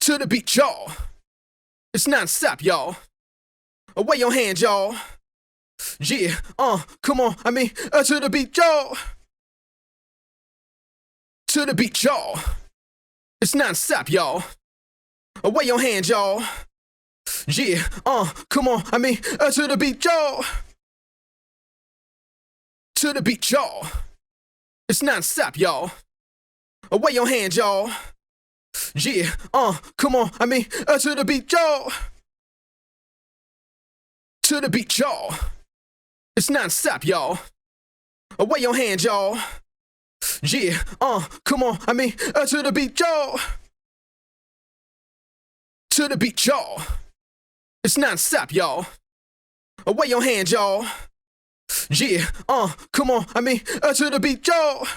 To the beat, y'all. It's non-stop, y'all. Away your hands, y'all. Yeah, come on, to the beat, y'all. To the beat, y'all. It's non-stop, y'all. Away your hands, y'all. Yeah, come on, to the beat, y'all. To the beat, y'all. It's non-stop, y'all. Away your hands, y'all. Yeah, come on, to the beat, y'all. To the beat, y'all. It's non-stop, y'all. Away your hands, y'all. Yeah, come on, to the beat, y'all. To the beat, y'all. It's non-stop, y'all. Away your hands, y'all. Yeah, come on, to the beat, y'all.